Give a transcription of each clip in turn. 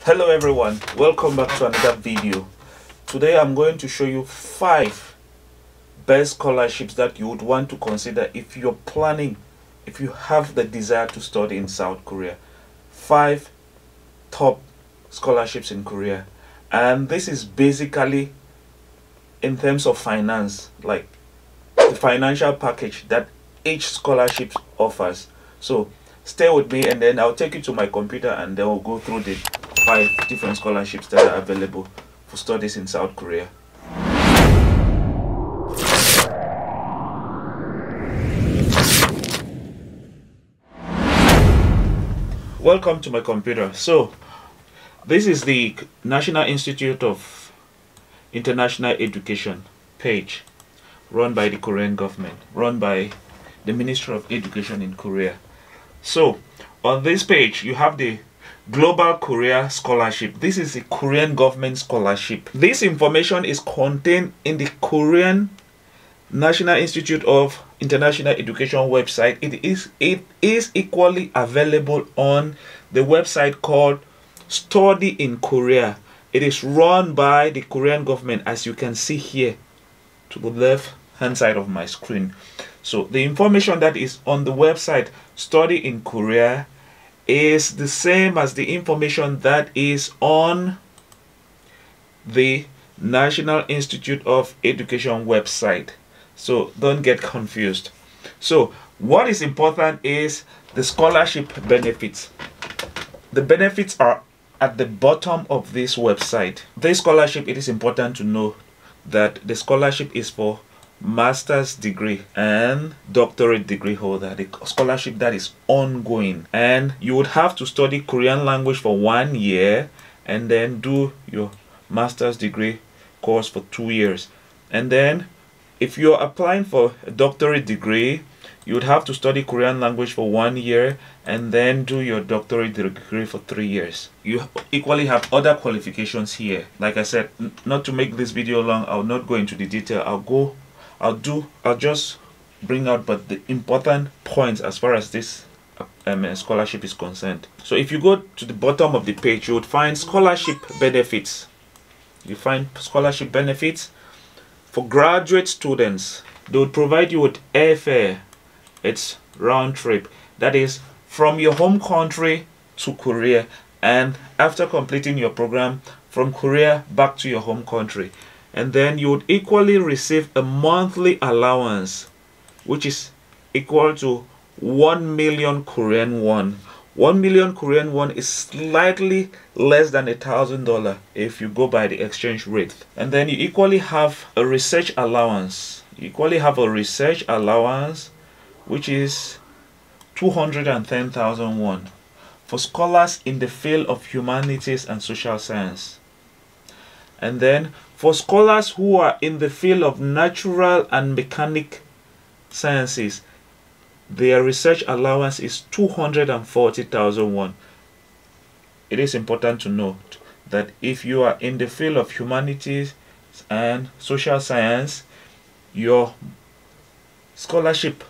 Hello everyone, welcome back to another video. Today I'm going to show you 5 best scholarships that you would want to consider if you have the desire to study in South Korea. 5 top scholarships in Korea, and this is basically in terms of finance, like the financial package that each scholarship offers. So stay with me and then I'll take you to my computer and then we'll go through the 5 different scholarships that are available for studies in South Korea. Welcome to my computer. So this is the National Institute of International Education page run by the Korean government, run by the Ministry of Education in Korea. So on this page you have the Global Korea Scholarship. This is a Korean government scholarship. This information is contained in the Korean National Institute of International Education website. It is equally available on the website called Study in Korea. It is run by the Korean government, as you can see here to the left hand side of my screen. So the information that is on the website Study in Korea is the same as the information that is on the National Institute of Education website. So don't get confused. So what is important is the scholarship benefits. The benefits are at the bottom of this website. This scholarship, it is important to know that the scholarship is for master's degree and doctorate degree holder, the scholarship that is ongoing, and you would have to study Korean language for 1 year and then do your master's degree course for 2 years. And then if you're applying for a doctorate degree, you would have to study Korean language for 1 year and then do your doctorate degree for 3 years. You equally have other qualifications here. Like I said, not to make this video long, I'll not go into the detail. I'll just bring out but the important points as far as this scholarship is concerned. So if you go to the bottom of the page, you would find scholarship benefits. You find scholarship benefits for graduate students. They would provide you with airfare. It's round trip, that is from your home country to Korea, and after completing your program from Korea back to your home country. And then you would equally receive a monthly allowance which is equal to 1 million Korean won. 1 million Korean won is slightly less than $1,000 if you go by the exchange rate. And then you equally have a research allowance. Which is 210,000 won for scholars in the field of humanities and social science. And then for scholars who are in the field of natural and mechanic sciences, their research allowance is 240,000 won. It is important to note that if you are in the field of humanities and social science, your scholarship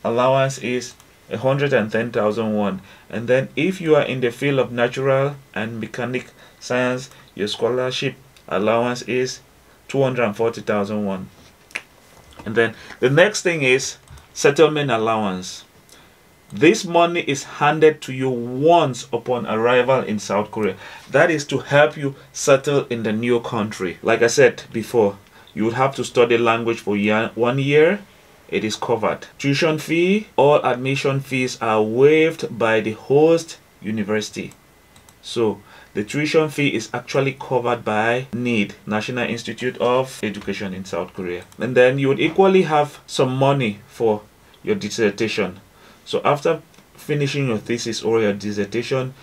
allowance is 110,000 won. And then if you are in the field of natural and mechanic science, your scholarship allowance is 240,000 won. And then the next thing is settlement allowance. This money is handed to you once upon arrival in South Korea. That is to help you settle in the new country. Like I said before, you would have to study language for 1 year. It is covered. Tuition fee, all admission fees are waived by the host university. So the tuition fee is actually covered by NID, National Institute of Education in South Korea. And then you would equally have some money for your dissertation. So after finishing your thesis or your dissertation,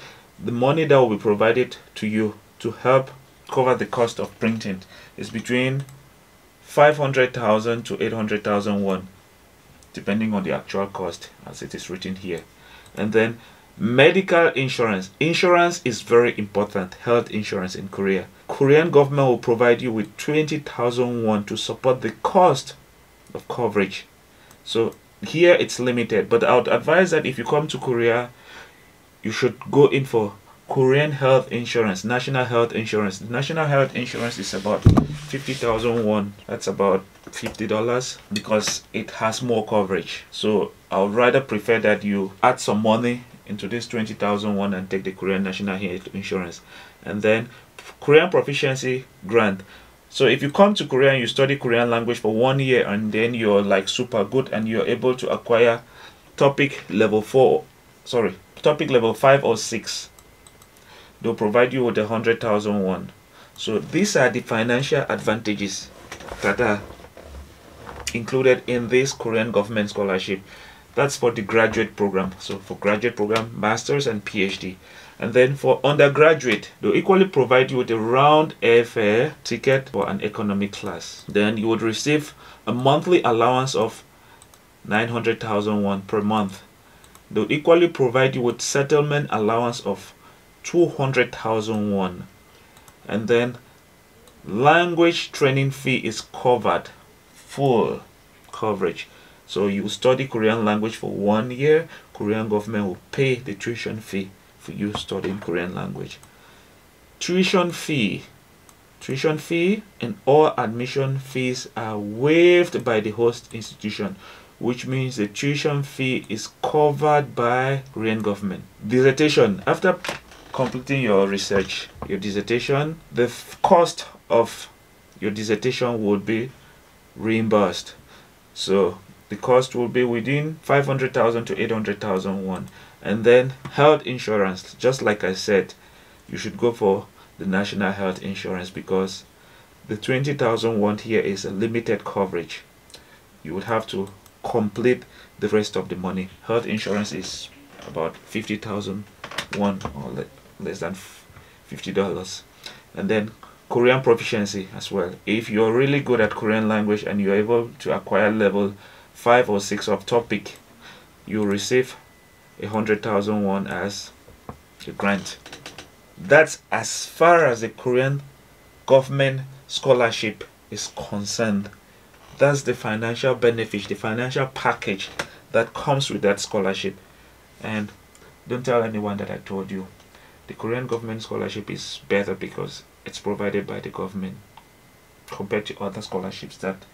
the money that will be provided to you to help cover the cost of printing is between 500,000 to 800,000 won, depending on the actual cost as it is written here. And then medical insurance. Insurance is very important. Health insurance in Korea. Korean government will provide you with 20,000 won to support the cost of coverage. So here it's limited, but I would advise that if you come to Korea, you should go in for Korean health insurance, national health insurance. The national health insurance is about 50,000 won. That's about $50 because it has more coverage. So I would rather prefer that you add some money into this 20,000 won and take the Korean national health insurance. And then Korean proficiency grant. So if you come to Korea and you study Korean language for 1 year and then you're like super good and you're able to acquire topic level 5 or 6, they'll provide you with 100,000 won. So these are the financial advantages that are included in this Korean government scholarship. That's for the graduate program. So for graduate program, masters and PhD. And then for undergraduate, they'll equally provide you with a round airfare ticket for an economy class. Then you would receive a monthly allowance of 900,000 won per month. They'll equally provide you with settlement allowance of 200,000 won. And then language training fee is covered, full coverage. So you study Korean language for 1 year, Korean government will pay the tuition fee for you studying Korean language. Tuition fee and all admission fees are waived by the host institution, which means the tuition fee is covered by Korean government. Dissertation. After completing your research, your dissertation, the cost of your dissertation would be reimbursed. So the cost will be within 500,000 to 800,000 won. And then health insurance, just like I said, you should go for the national health insurance because the 20,000 won here is a limited coverage. You would have to complete the rest of the money. Health insurance is about 50,000 won or less than $50. And then Korean proficiency as well. If you're really good at Korean language and you're able to acquire level 5 or 6 of topic, you receive 100,000 won as a grant. That's as far as the Korean government scholarship is concerned. That's the financial benefit, the financial package that comes with that scholarship. And don't tell anyone that I told you. The Korean government scholarship is better because it's provided by the government compared to other scholarships that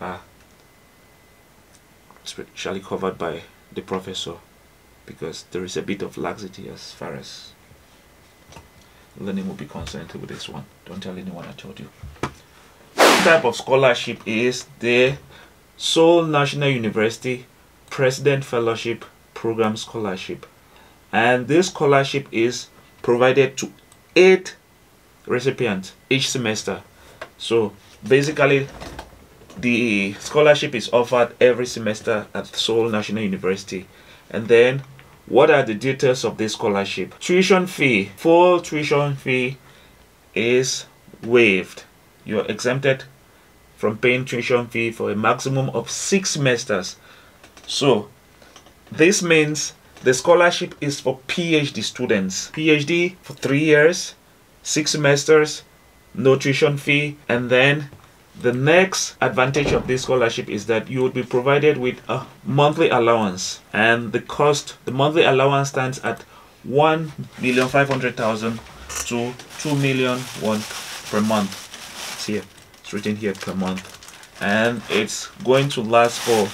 are especially covered by the professor, because there is a bit of laxity as far as learning will be concerned with this one. Don't tell anyone I told you. This type of scholarship is the Seoul National University President Fellowship Program Scholarship, and this scholarship is provided to 8 recipients each semester. So basically the scholarship is offered every semester at Seoul National University. And then what are the details of this scholarship? Tuition fee, full tuition fee is waived. You're exempted from paying tuition fee for a maximum of 6 semesters. So this means the scholarship is for PhD students. PhD for 3 years, 6 semesters, no tuition fee. And then the next advantage of this scholarship is that you will be provided with a monthly allowance, and the monthly allowance stands at 1,500,000 to 2 million won per month. It's written here per month, and it's going to last for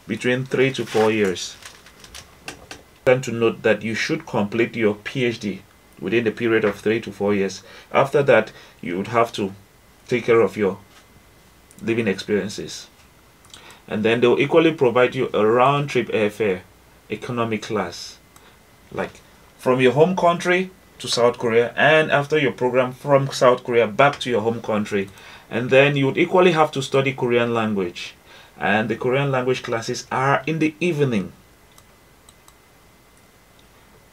between 3 to 4 years. To note that you should complete your PhD within the period of 3 to 4 years. After that, you would have to take care of your living experiences, and then they'll equally provide you a round-trip airfare economy class, like from your home country to South Korea, and after your program from South Korea back to your home country. And then you would equally have to study Korean language, and the Korean language classes are in the evening.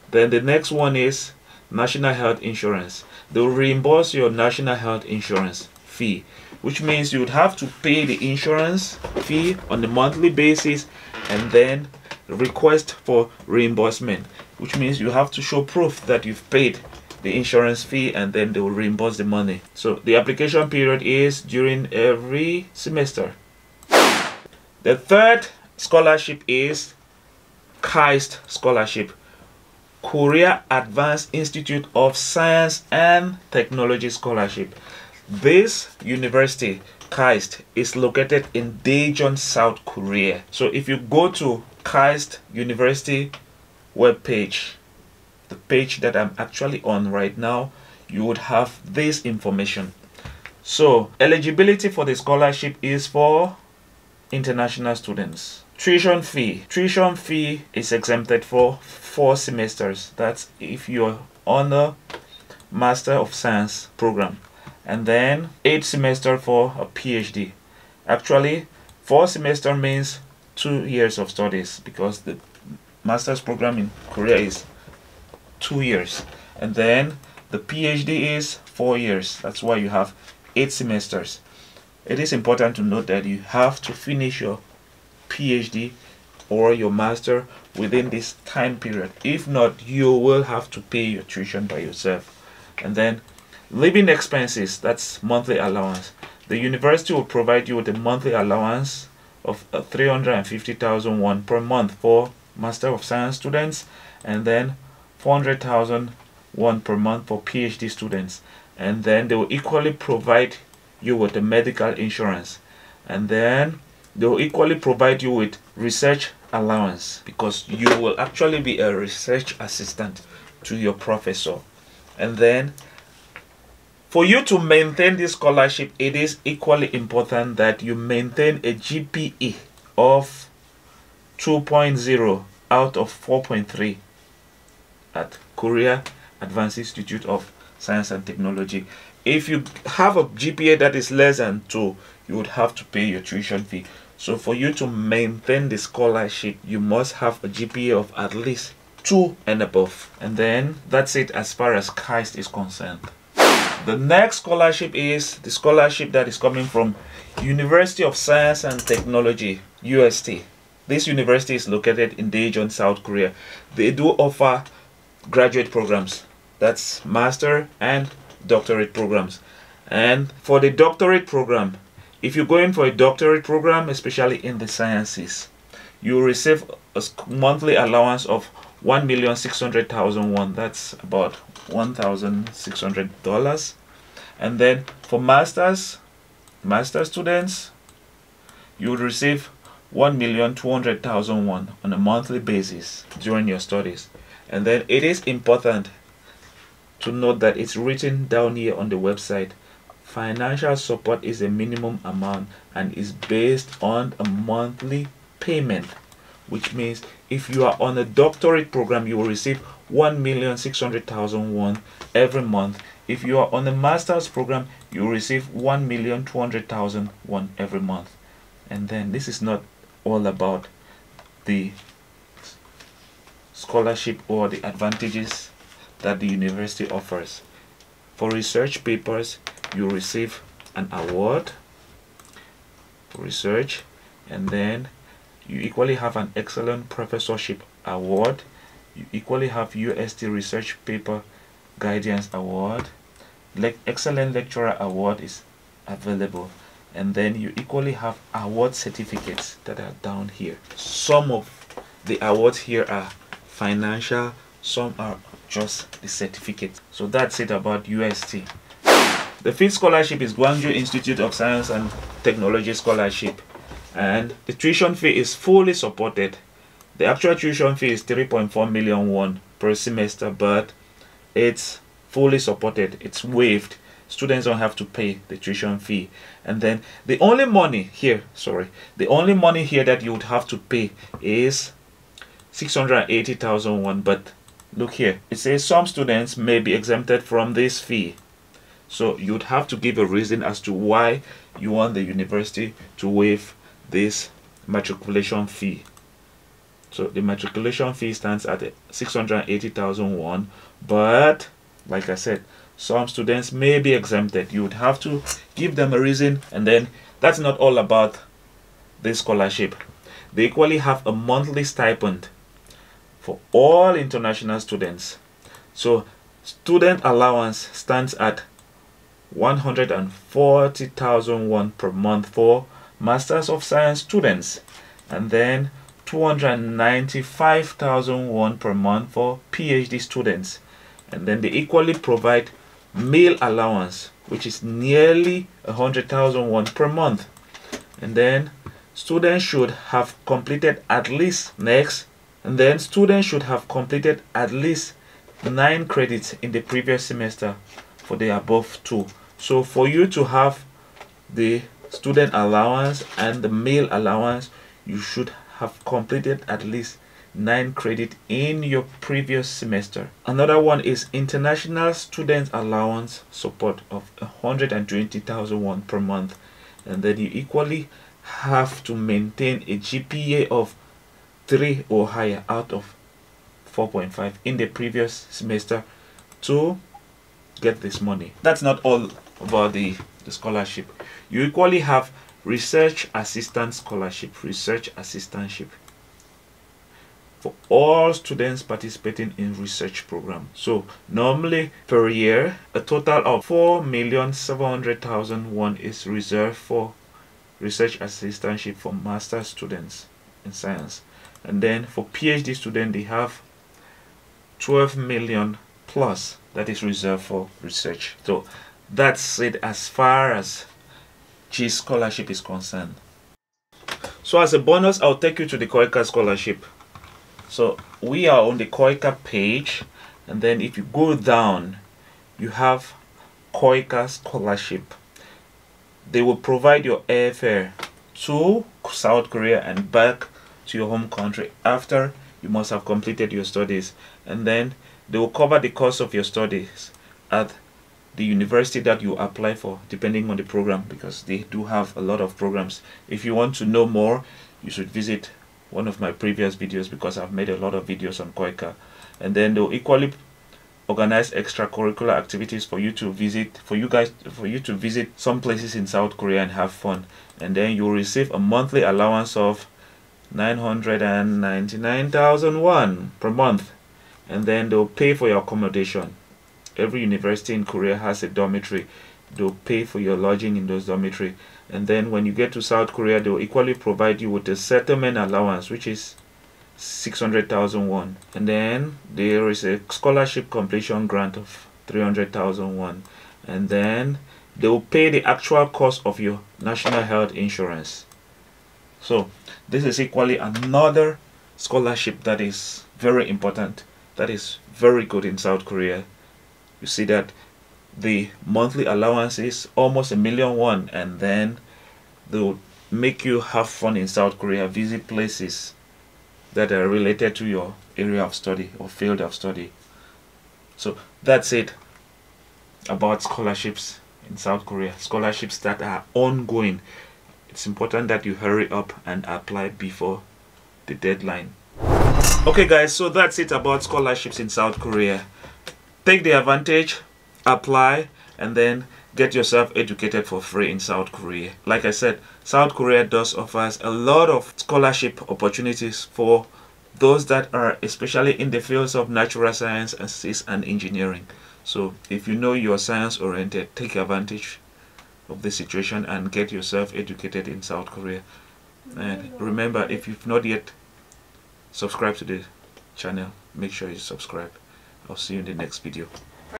Then the next one is national health insurance. They'll reimburse your national health insurance fee, which means you would have to pay the insurance fee on a monthly basis and then request for reimbursement, which means you have to show proof that you've paid the insurance fee, and then they will reimburse the money. So the application period is during every semester. The third scholarship is KAIST Scholarship, Korea Advanced Institute of Science and Technology Scholarship. This university, KAIST, is located in Daejeon, South Korea. So if you go to KAIST University webpage, the page that I'm actually on right now, you would have this information. So eligibility for the scholarship is for international students. Tuition fee is exempted for 4 semesters. That's if you're on a Master of Science program, and then 8 semester for a PhD. Actually, 4 semester means 2 years of studies, because the master's program in Korea is 2 years, and then the PhD is 4 years. That's why you have 8 semesters. It is important to note that you have to finish your PhD or your master within this time period. If not, you will have to pay your tuition by yourself. And then living expenses, that's monthly allowance. The university will provide you with a monthly allowance of 350,000 won per month for Master of Science students, and then 400,000 won per month for PhD students. And then they will equally provide you with a medical insurance, and then they will equally provide you with research allowance, because you will actually be a research assistant to your professor. And then for you to maintain this scholarship, it is equally important that you maintain a GPA of 2.0 out of 4.3 at Korea Advanced Institute of Science and Technology. If you have a GPA that is less than 2, you would have to pay your tuition fee. So for you to maintain the scholarship, you must have a GPA of at least 2 and above. And then that's it as far as KAIST is concerned. The next scholarship is the scholarship that is coming from University of Science and Technology, UST. This university is located in Daejeon, South Korea. They do offer graduate programs. That's master and doctorate programs. And for the doctorate program, if you go in for a doctorate program, especially in the sciences, you receive a monthly allowance of 1,600,000 won. That's about $1,600. And then for master students, you would receive 1,200,000 won on a monthly basis during your studies. And then it is important to note that it's written down here on the website. Financial support is a minimum amount and is based on a monthly payment, which means if you are on a doctorate program, you will receive 1,600,000 won every month. If you are on a master's program, you will receive 1,200,000 won every month. And then this is not all about the scholarship or the advantages that the university offers. For research papers, you receive an award for research, and then you equally have an excellent professorship award. You equally have UST research paper guidance award. Excellent lecturer award is available, and then you equally have award certificates that are down here. Some of the awards here are financial, some are just the certificate. So that's it about UST. The fifth scholarship is Guangzhou Institute of Science and Technology Scholarship, and the tuition fee is fully supported. The actual tuition fee is 3.4 million won per semester, but it's fully supported. It's waived. Students don't have to pay the tuition fee. And then the only money here that you would have to pay is 680,000 won. But look here, it says some students may be exempted from this fee. So you'd have to give a reason as to why you want the university to waive this matriculation fee. So the matriculation fee stands at 680,000 won, but like I said, some students may be exempted. You would have to give them a reason. And then that's not all about this scholarship. They equally have a monthly stipend for all international students. So student allowance stands at 140,000 won per month for Masters of Science students, and then 295,000 won per month for PhD students. And then they equally provide meal allowance, which is nearly 100,000 won per month. And then students should have completed at least 9 credits in the previous semester for the above two. So for you to have the student allowance and the meal allowance, you should have completed at least 9 credits in your previous semester. Another one is international student allowance support of 120,000 won per month. And then you equally have to maintain a GPA of 3 or higher out of 4.5 in the previous semester to get this money. That's not all about the scholarship. You equally have research assistant scholarship, for all students participating in research program. So normally per year a total of 4,700,000 won is reserved for research assistantship for master's students in science. And then for PhD students they have 12 million plus that is reserved for research. So that's it as far as KAIST Scholarship is concerned. So as a bonus, I'll take you to the Koika Scholarship. So we are on the Koika page, and then if you go down, you have Koika Scholarship. They will provide your airfare to South Korea and back to your home country after you must have completed your studies, and then they will cover the cost of your studies at the university that you apply for, depending on the program, because they do have a lot of programs. If you want to know more, you should visit one of my previous videos, because I've made a lot of videos on Koika. And then they'll equally organize extracurricular activities for you to visit, for you to visit some places in South Korea and have fun. And then you'll receive a monthly allowance of 999,000 won per month. And then they'll pay for your accommodation. Every university in Korea has a dormitory. They'll pay for your lodging in those dormitory. And then when you get to South Korea, they'll equally provide you with a settlement allowance, which is 600,000 won. And then there is a scholarship completion grant of 300,000 won. And then they will pay the actual cost of your national health insurance. So this is equally another scholarship that is very important, that is very good in South Korea. You see that the monthly allowance is almost 1 million won, and then they'll make you have fun in South Korea, visit places that are related to your area of study or field of study. So that's it about scholarships in South Korea, scholarships that are ongoing. It's important that you hurry up and apply before the deadline. Okay guys, so that's it about scholarships in South Korea. Take the advantage, apply, and then get yourself educated for free in South Korea. Like I said, South Korea does offers a lot of scholarship opportunities for those that are especially in the fields of natural sciences and engineering. So if you know you're science oriented, take advantage of the situation and get yourself educated in South Korea. And remember, if you've not yet subscribed to the channel, make sure you subscribe. I'll see you in the next video.